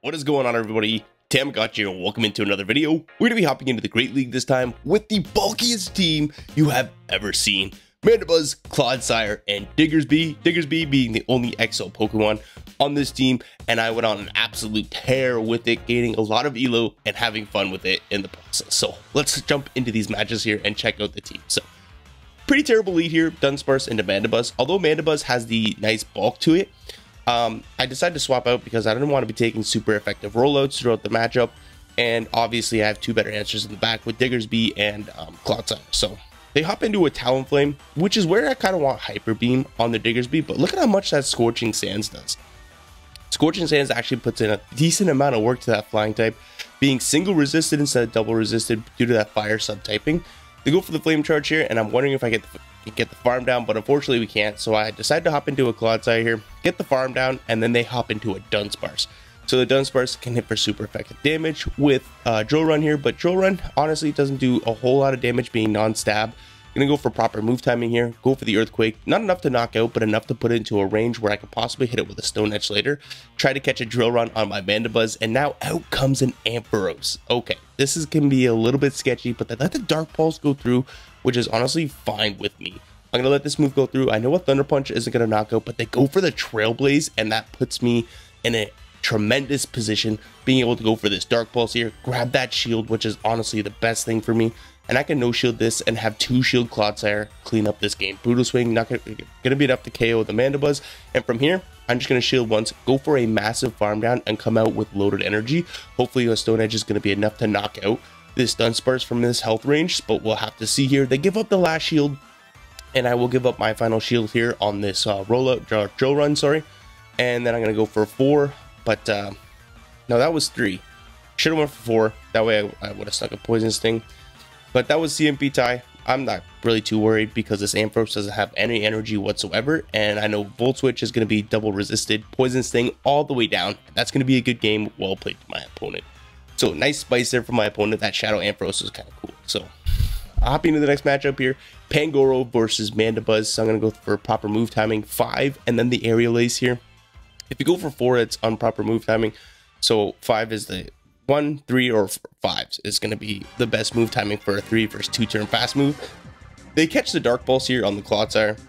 What is going on, everybody? Thammagotcha here, and welcome into another video. We're going to be hopping into the Great League this time with the bulkiest team you have ever seen. Mandibuzz, Clodsire, and Diggersby. Diggersby being the only XL Pokemon on this team, and I went on an absolute tear with it, gaining a lot of elo and having fun with it in the process. So let's jump into these matches here and check out the team. So pretty terrible lead here, Dunsparce into Mandibuzz. Although Mandibuzz has the nice bulk to it, I decided to swap out because I didn't want to be taking super effective rollouts throughout the matchup, and obviously I have two better answers in the back with Diggersby and Clodsire. So they hop into a Talonflame, which is where I kind of want Hyper Beam on the Diggersby, but look at how much that Scorching Sands does. Scorching Sands actually puts in a decent amount of work to that flying type, being single resisted instead of double resisted due to that fire subtyping. They go for the Flame Charge here, and I'm wondering if I get the farm down, but unfortunately we can't. So I decided to hop into a Clodsire here, get the farm down, and then they hop into a Dunsparce. So the Dunsparce can hit for super effective damage with Drill Run here, but Drill Run honestly doesn't do a whole lot of damage being non-stab. Gonna go for proper move timing here, go for the Earthquake, not enough to knock out, but enough to put it into a range where I could possibly hit it with a Stone Edge later, try to catch a Drill Run on my Mandibuzz, and now out comes an Ampharos. Okay, this is gonna be a little bit sketchy, but they let the Dark Pulse go through, which is honestly fine with me. I'm gonna let this move go through. I know a Thunder Punch isn't gonna knock out, but they go for the Trailblaze, and that puts me in a tremendous position, being able to go for this Dark Pulse here, grab that shield, which is honestly the best thing for me, and I can no shield this and have two shield Clodsire clean up this game. Brutal Swing, not gonna be enough to KO the Mandibuzz, and from here I'm just gonna shield once, go for a massive farm down, and come out with loaded energy. Hopefully a Stone Edge is gonna be enough to knock out this Dunsparce from this health range, but we'll have to see here. They give up the last shield, and I will give up my final shield here on this Drill Run, sorry, and then I'm gonna go for 4, but no, that was 3. Should have went for 4. That way I would have stuck a Poison Sting. But that was CMP tie. I'm not really too worried because this Ampharos doesn't have any energy whatsoever, and I know Volt Switch is going to be double resisted, Poison Sting all the way down. That's going to be a good game. Well played to my opponent. So nice spice there from my opponent. That Shadow Ampharos is kind of cool. So hopping to the next matchup here, Pangoro versus Mandibuzz. So I'm going to go for proper move timing 5, and then the Aerial Ace here. If you go for 4, it's improper move timing. So 5 is the 1, 3, or 5 is going to be the best move timing for a 3 versus 2 turn fast move. They catch the Dark Pulse here on the Clodsire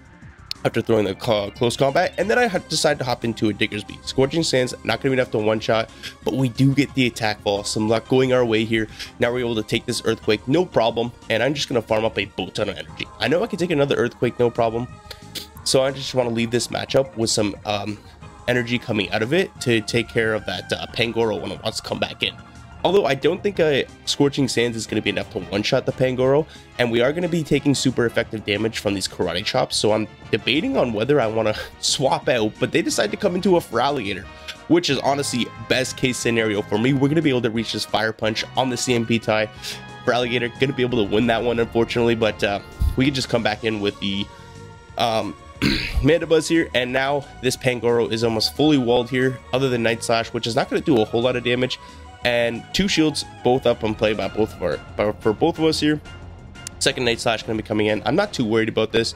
after throwing the close combat, and then I decide to hop into a Diggersby. Scorching Sands, not going to be enough to one-shot, but we do get the attack ball. Some luck going our way here. Now we're able to take this Earthquake, no problem, and I'm just going to farm up a boat ton of energy. I know I can take another Earthquake, no problem, so I just want to leave this matchup with some energy coming out of it to take care of that Pangoro when it wants to come back in. Although I don't think Scorching Sands is going to be enough to one-shot the Pangoro, and we are going to be taking super effective damage from these Karate Chops, so I'm debating on whether I want to swap out, but they decide to come into a Feraligatr, which is honestly best case scenario for me. We're going to be able to reach this Fire Punch on the CMP tie. Feraligatr going to be able to win that one, unfortunately, but we can just come back in with the Mandibuzz here, and now this Pangoro is almost fully walled here, other than Night Slash, which is not going to do a whole lot of damage, and 2 shields both up on play by both of us here. Second Night Slash going to be coming in. I'm not too worried about this.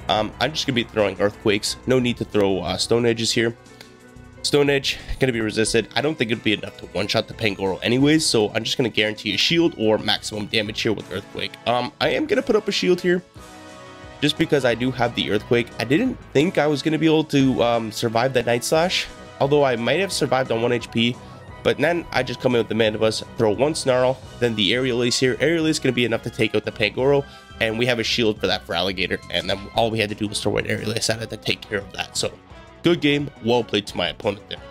I'm just going to be throwing Earthquakes. No need to throw Stone Edges here. Stone Edge going to be resisted. I don't think it'd be enough to one-shot the Pangoro anyways, so I'm just going to guarantee a shield or maximum damage here with Earthquake. I am going to put up a shield here, just because I do have the Earthquake. I didn't think I was going to be able to survive that Night Slash, although I might have survived on 1 HP, but then I just come in with the Mandibuzz, throw 1 Snarl, then the Aerial Ace here. Aerial Ace is going to be enough to take out the Pangoro, and we have a shield for that Feraligatr, and then all we had to do was throw an Aerial Ace at it to take care of that. So, good game, well played to my opponent there.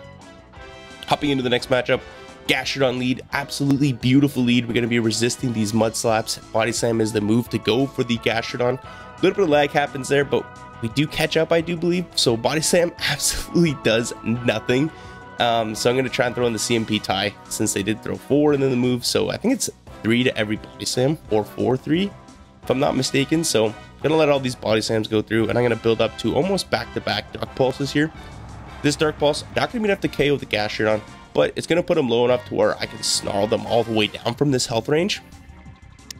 Hopping into the next matchup, Gastrodon lead, absolutely beautiful lead. We're going to be resisting these Mud Slaps. Body Slam is the move to go for the Gastrodon. A little bit of lag happens there, but we do catch up, I do believe. So Body Slam absolutely does nothing. So I'm going to try and throw in the CMP tie, since they did throw 4 and then the move. So I think it's 3 to every Body Slam, or 4-3, if I'm not mistaken. So I'm going to let all these Body Slams go through, and I'm going to build up to almost back-to-back Dark Pulses here. This Dark Pulse, not going to be enough to KO the Gastrodon, but it's going to put them low enough to where I can snarl them all the way down from this health range,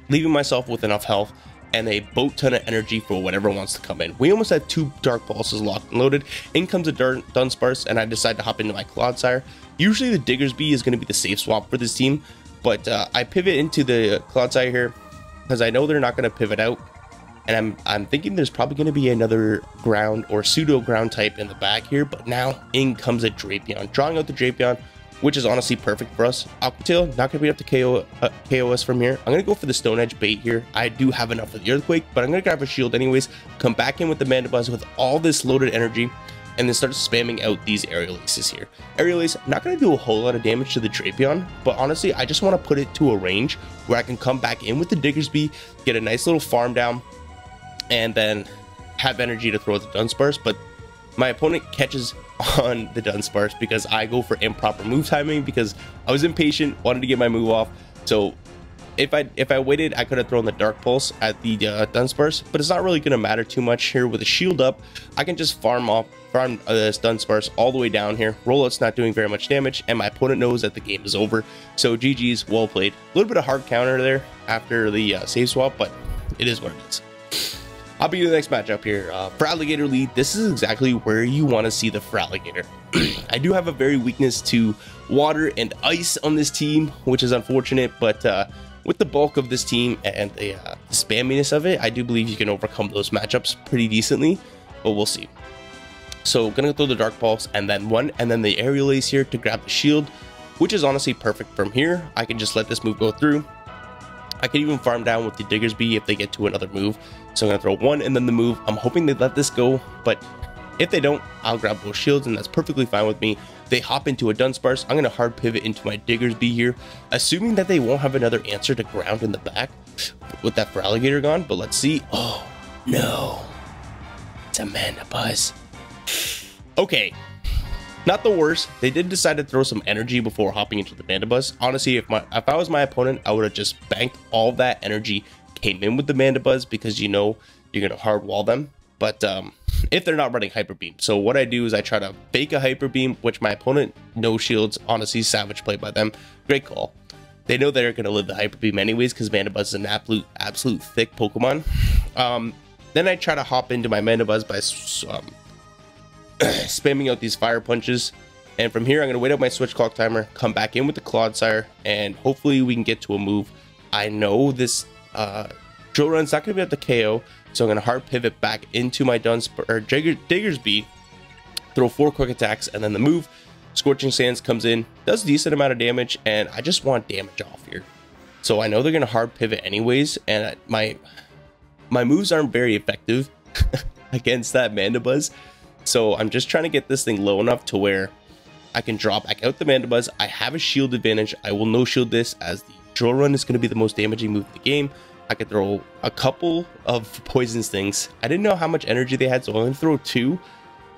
leaving myself with enough health and a boat ton of energy for whatever wants to come in. We almost had 2 Dark Pulses locked and loaded. In comes a Dunsparce, and I decide to hop into my Clodsire. Usually the Diggersby is going to be the safe swap for this team, but I pivot into the Clodsire here because I know they're not going to pivot out. And I'm thinking there's probably going to be another ground or pseudo ground type in the back here, but now in comes a Drapion, drawing out the Drapion, which is honestly perfect for us. Aqua Tail, not going to be able to KO us from here. I'm going to go for the Stone Edge bait here. I do have enough of the Earthquake, but I'm going to grab a shield anyways, come back in with the Mandibuzz with all this loaded energy, and then start spamming out these Aerial Aces here. Aerial Ace, not going to do a whole lot of damage to the Drapion, but honestly, I just want to put it to a range where I can come back in with the Diggersby, get a nice little farm down, and then have energy to throw at the Dunsparce. But my opponent catches on the Dunsparce because I go for improper move timing because I was impatient, wanted to get my move off. So if I waited, I could have thrown the Dark Pulse at the Dunsparce, but it's not really going to matter too much here. With a shield up, I can just farm this Dunsparce all the way down here. Rollout's not doing very much damage, and my opponent knows that the game is over. So GG's, well played. A little bit of hard counter there after the save swap, but it is what it is. I'll be the next matchup here. Feraligatr lead. This is exactly where you want to see the Feraligatr. I do have a very weakness to water and ice on this team, which is unfortunate, but with the bulk of this team and the spamminess of it, I do believe you can overcome those matchups pretty decently, but we'll see. So gonna throw the Dark Pulse and then the Aerial Ace here to grab the shield, which is honestly perfect from here. I can just let this move go through. I can even farm down with the Diggersby if they get to another move. So I'm going to throw 1 and then the move. I'm hoping they let this go, but if they don't, I'll grab both shields, and that's perfectly fine with me. They hop into a Dunsparce. I'm going to hard pivot into my Diggersby here, assuming that they won't have another answer to ground in the back with that Feraligatr gone, but let's see. Oh, no. It's a Mandibuzz. Okay. Not the worst. They did decide to throw some energy before hopping into the Mandibuzz. Honestly, if I was my opponent, I would have just banked all that energy, came in with the Mandibuzz, because you know you're going to hard wall them. But if they're not running Hyper Beam. So what I do is I try to fake a Hyper Beam, which my opponent no shields. Honestly, savage play by them. Great call. They know they're going to live the Hyper Beam anyways because Mandibuzz is an absolute thick Pokemon. Then I try to hop into my Mandibuzz by spamming out these fire punches, and from here I'm going to wait out my switch clock timer, come back in with the Clodsire, and hopefully we can get to a move. I know this drill run's not going to be able to KO, so I'm going to hard pivot back into my Diggersby, throw 4 quick attacks, and then the move. Scorching Sands comes in, does a decent amount of damage, and I just want damage off here. So I know they're going to hard pivot anyways, and my moves aren't very effective against that Mandibuzz. So I'm just trying to get this thing low enough to where I can draw back out the Mandibuzz. I have a shield advantage. I will no shield this, as the drill run is going to be the most damaging move of the game. I could throw a couple of poison stings. I didn't know how much energy they had, so I'm going to throw 2.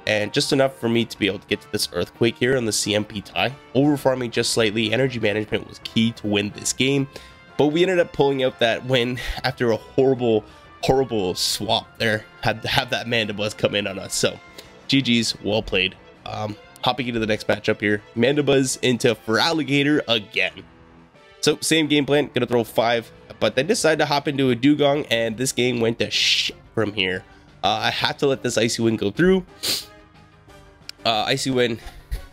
And just enough for me to be able to get to this Earthquake here on the CMP tie. Over farming just slightly. Energy management was key to win this game. But we ended up pulling out that win after a horrible swap there. Had to have that Mandibuzz come in on us. So GG's, well played. Hopping into the next matchup here. Mandibuzz into Feraligatr again. So same game plan, gonna throw 5, but they decided to hop into a Dugong, and this game went to shit from here. I had to let this Icy Wind go through. Icy Wind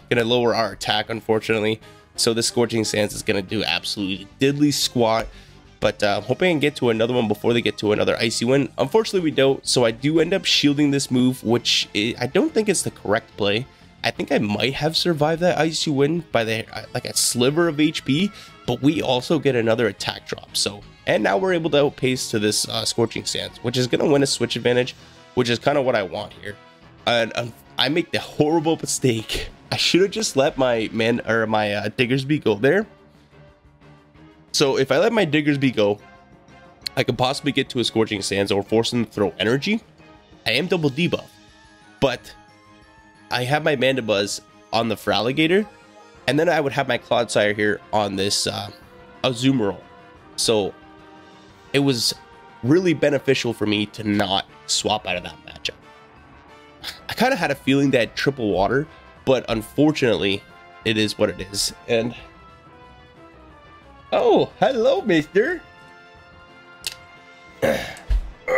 gonna lower our attack, unfortunately. So this Scorching Sands is gonna do absolutely diddly squat. But I'm hoping I can get to another one before they get to another Icy Wind. Unfortunately, we don't. So I do end up shielding this move, which I don't think is the correct play. I think I might have survived that Icy Wind by like a sliver of HP, but we also get another attack drop. So, and now we're able to outpace to this Scorching Sands, which is going to win a switch advantage, which is kind of what I want here. And I make the horrible mistake. I should have just let my Diggersby go there. So if I let my Diggersby go, I could possibly get to a Scorching Sands or force him to throw energy. I am double debuff, but I have my Mandibuzz on the Feraligatr, and then I would have my Clodsire here on this Azumarill. So it was really beneficial for me to not swap out of that matchup. I kind of had a feeling that triple water, but unfortunately, it is what it is. And oh, hello, mister. You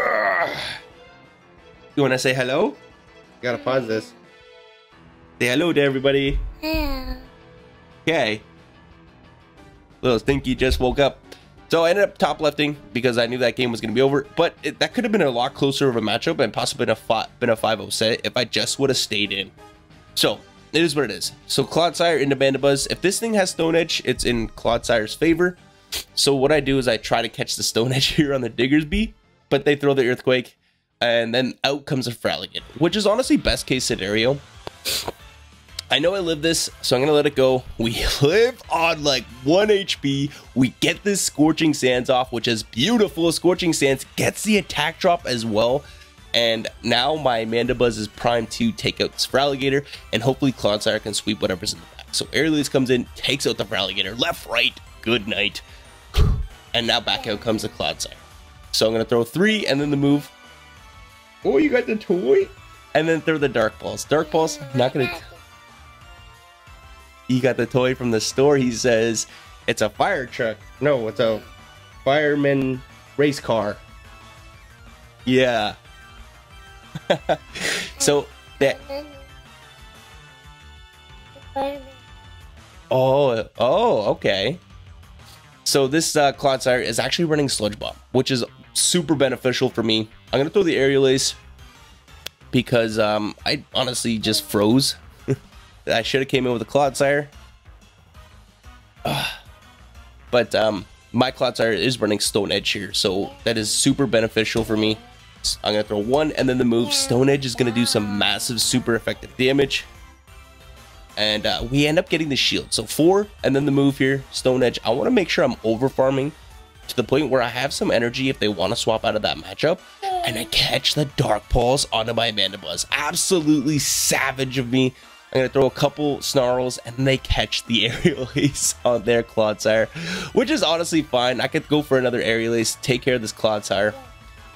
want to say hello? Gotta pause this. Say hello to everybody. Hello. Okay. Little Stinky just woke up. So I ended up top lefting because I knew that game was going to be over. But that could have been a lot closer of a matchup and possibly been a 5-0 set if I just would have stayed in. So it is what it is. So Clodsire into Mandibuzz. If this thing has Stone Edge, it's in Clodsire's favor. So what I do is I try to catch the Stone Edge here on the Diggersby, but they throw the Earthquake, and then out comes a Fraligan, which is honestly best case scenario. I know I live this, so I'm gonna let it go. We live on like 1 HP. We get this Scorching Sands off, which is beautiful. Scorching Sands gets the attack drop as well. And now my Mandibuzz is primed to take out this Fraligator, and hopefully Clodsire can sweep whatever's in the back. So Airlease comes in, takes out the Fraligator, left, right, good night. And now back out comes the Clodsire. So I'm gonna throw 3 and then the move. Oh, you got the toy? And then throw the Dark Balls. Dark Balls, not gonna... He got the toy from the store. He says it's a fire truck. No, it's a fireman race car. Yeah. So that. Oh, okay. So this Clodsire is actually running Sludge Bomb, which is super beneficial for me. I'm gonna throw the Aerial Ace because I honestly just froze. I should have came in with a Clodsire. But my Clodsire is running Stone Edge here, so that is super beneficial for me. So I'm going to throw 1 and then the move. Stone Edge is going to do some massive super effective damage. And we end up getting the shield. So 4 and then the move here, Stone Edge. I want to make sure I'm over farming to the point where I have some energy if they want to swap out of that matchup. And I catch the Dark Pulse onto my Mandibuzz. Absolutely savage of me. I'm going to throw a couple Snarls, and they catch the Aerial Ace on their Clodsire, which is honestly fine. I could go for another Aerial Ace, take care of this Clodsire.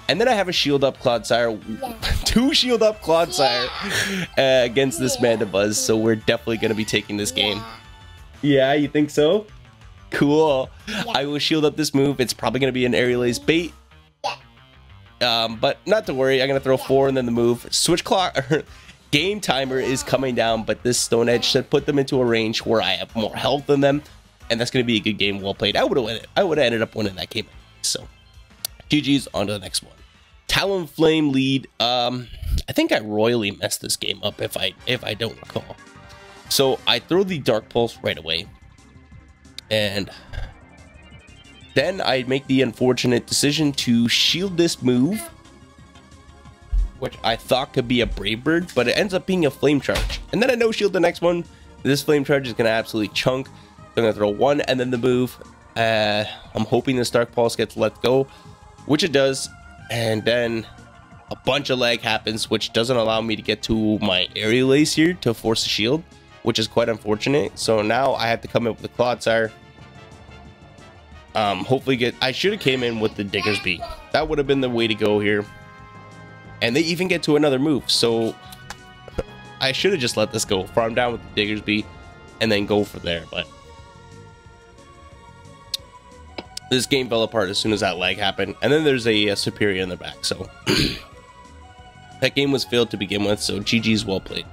And then I have a Shield Up Clodsire, 2 Shield Up Clodsire against this Mandibuzz, so we're definitely going to be taking this game. Yeah, you think so? Cool. I will Shield Up this move. It's probably going to be an Aerial Ace bait. But not to worry, I'm going to throw 4 and then the move. Switch Clock... Game timer is coming down, but this Stone Edge should put them into a range where I have more health than them, and that's going to be a good game. Well played. I would have ended up winning that game. So, GG's on to the next one. Talonflame lead. I think I royally messed this game up if I don't recall. So I throw the Dark Pulse right away, and then I make the unfortunate decision to shield this move, which I thought could be a Brave Bird, but it ends up being a Flame Charge. And then I no-shield the next one. This Flame Charge is going to absolutely chunk. So I'm going to throw 1 and then the move. I'm hoping this Dark Pulse gets let go, which it does. And then a bunch of lag happens, which doesn't allow me to get to my Aerial Ace here to force a shield, which is quite unfortunate. So now I have to come in with the Clodsire. Hopefully I should have came in with the Diggersby. That would have been the way to go here. And they even get to another move, so I should have just let this go. Farm down with the Diggersby and then go for there, but this game fell apart as soon as that lag happened. And then there's a Superior in the back, so that game was failed to begin with, so GG's well played.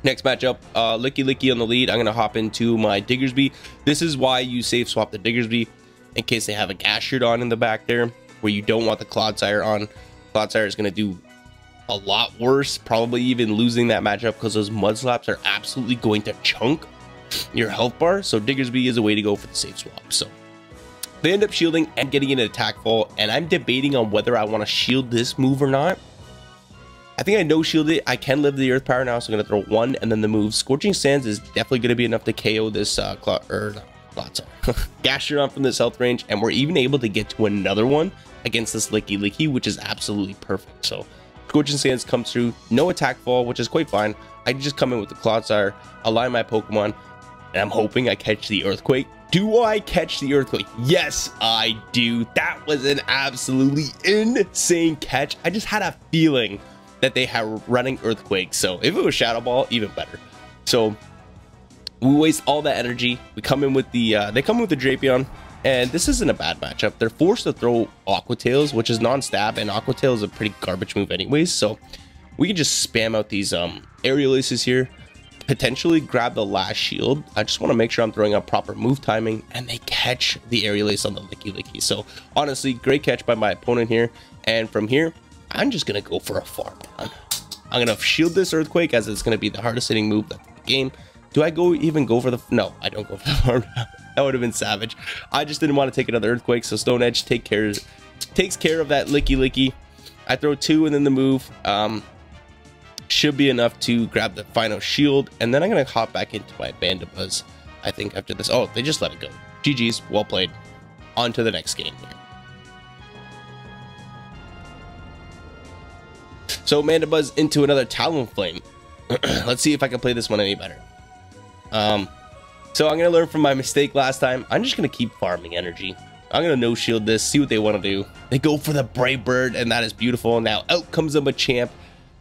Next matchup, Licky Licky on the lead. I'm going to hop into my Diggersby. This is why you safe swap the Diggersby, in case they have a Gastard on in the back there, where you don't want the Clodsire on. Clodsire is going to do a lot worse, probably even losing that matchup, because those Mud Slaps are absolutely going to chunk your health bar. So Diggersby is a way to go for the safe swap. So they end up shielding and getting an attack fall, and I'm debating on whether I want to shield this move or not. I think I no shield it. I can live the Earth Power now, so I'm going to throw 1 and then the move. Scorching Sands is definitely going to be enough to KO this Gastard on from this health range, and we're even able to get to another one against this Licky Licky, which is absolutely perfect. So Scorching Sands comes through, no attack fall, which is quite fine. I can just come in with the Clodsire, align my Pokemon, and I'm hoping I catch the Earthquake. Do I catch the Earthquake? Yes, I do. That was an absolutely insane catch. I just had a feeling that they had running Earthquake, so if it was Shadow Ball, even better. So we waste all that energy. We come in with the they come in with the Drapion, and this isn't a bad matchup. They're forced to throw Aqua Tails, which is non-stab, and Aqua Tail is a pretty garbage move anyways, so we can just spam out these aerial aces here, potentially grab the last shield. I just want to make sure I'm throwing out proper move timing, and they catch the aerial ace on the Licky Licky. So honestly, great catch by my opponent here, and from here, I'm just going to go for a farm down. I'm going to shield this Earthquake, as it's going to be the hardest hitting move of the game. Do I even go for the... No, I don't go for the farm down. That would have been savage. I just didn't want to take another Earthquake, so Stone Edge takes care of that Licky Licky. I throw 2 and then the move. Should be enough to grab the final shield, and then I'm going to hop back into my Mandibuzz, I think, after this. Oh, they just let it go. GG's, well played. On to the next game here. So Mandibuzz into another Talonflame. Let's see if I can play this one any better. So I'm going to learn from my mistake last time. I'm just going to keep farming energy. I'm going to no-shield this, see what they want to do. They go for the Brave Bird, and that is beautiful. Now out comes a Machamp.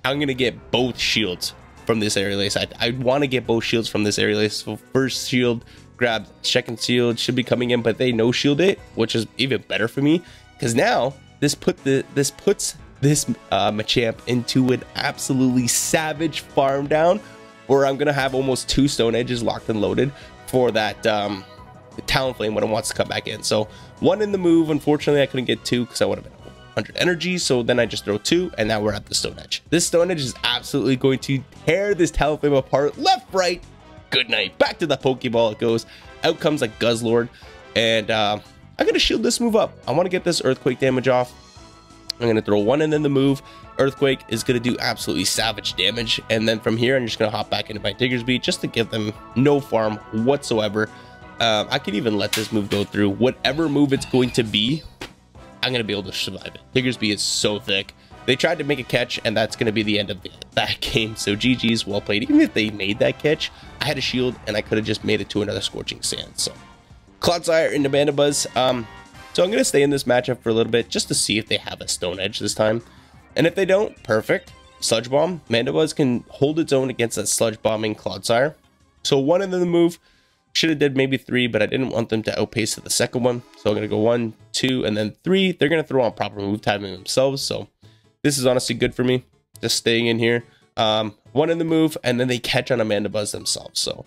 I'm going to get both shields from this aerial ace. I want to get both shields from this aerial ace. So first shield, grab, second shield should be coming in, but they no-shield it, which is even better for me. Because now, this puts this Machamp into an absolutely savage farm down, where I'm going to have almost 2 Stone Edges locked and loaded for that Talonflame when it wants to come back in. So 1 in the move, unfortunately I couldn't get 2 because I would have been 100 energy, so then I just throw 2, and now we're at the Stone Edge. This Stone Edge is absolutely going to tear this Talonflame apart, left, right, good night. Back to the Pokeball it goes. Out comes a Guzzlord, and I'm going to shield this move up. I want to get this Earthquake damage off. I'm going to throw 1 and then the move. Earthquake is going to do absolutely savage damage, and then from here I'm just going to hop back into my Diggersby just to give them no farm whatsoever. I could even let this move go through. Whatever move it's going to be, I'm going to be able to survive it. Diggersby is so thick. They tried to make a catch, and that's going to be the end of that game. So GG's, well played. Even if they made that catch, I had a shield, and I could have just made it to another Scorching Sand. So Clodsire into Mandibuzz. So I'm going to stay in this matchup for a little bit just to see if they have a Stone Edge this time. And if they don't, perfect. Sludge Bomb. Mandibuzz can hold its own against that Sludge Bombing Clodsire. So 1 and then the move. Should have did maybe 3, but I didn't want them to outpace to the second one. So I'm going to go 1, 2, and then 3. They're going to throw on proper move timing themselves. So this is honestly good for me. Just staying in here. 1 in the move, and then they catch on a Mandibuzz themselves. So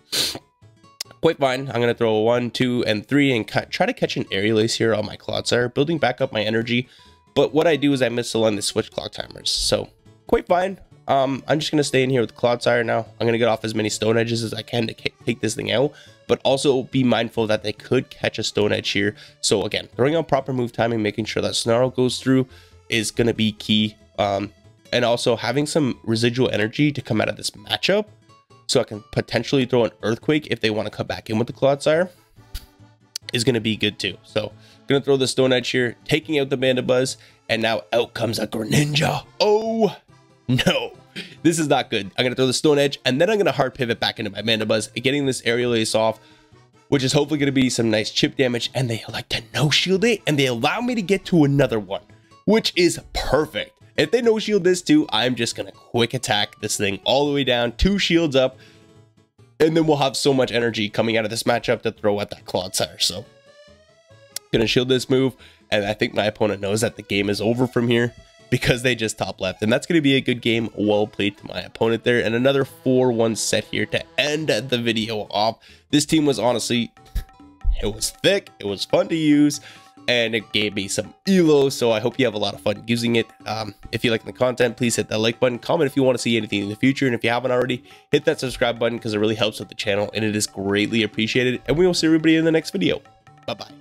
quite fine. I'm going to throw 1, 2, and 3 and try to catch an Aerial Ace here on my Clodsire, building back up my energy. But what I do is I miss the line the switch clock timers. So quite fine. I'm just going to stay in here with Clodsire now. I'm going to get off as many Stone Edges as I can to take this thing out, but also be mindful that they could catch a Stone Edge here. So again, throwing out proper move timing, making sure that Snarl goes through is going to be key. And also having some residual energy to come out of this matchup, so I can potentially throw an Earthquake if they want to come back in with the Clodsire, is going to be good too. So going to throw the Stone Edge here, taking out the Mandibuzz, and now out comes a Greninja. Oh no, this is not good. I'm going to throw the Stone Edge, and then I'm going to hard pivot back into my Mandibuzz, getting this Aerial Ace off, which is hopefully going to be some nice chip damage, and they like to no-shield it, and they allow me to get to another one, which is perfect. If they no-shield this too, I'm just going to quick attack this thing all the way down, 2 shields up, and then we'll have so much energy coming out of this matchup to throw at that Clodsire. So, going to shield this move, and I think my opponent knows that the game is over from here, because they just top left, and that's going to be a good game. Well played to my opponent there, and another 4-1 set here to end the video off. This team was honestly, it was thick, it was fun to use, and it gave me some elo, so I hope you have a lot of fun using it. If you like the content, please hit that like button, comment if you want to see anything in the future, and if you haven't already, hit that subscribe button because it really helps with the channel, and it is greatly appreciated, and we will see everybody in the next video. Bye bye.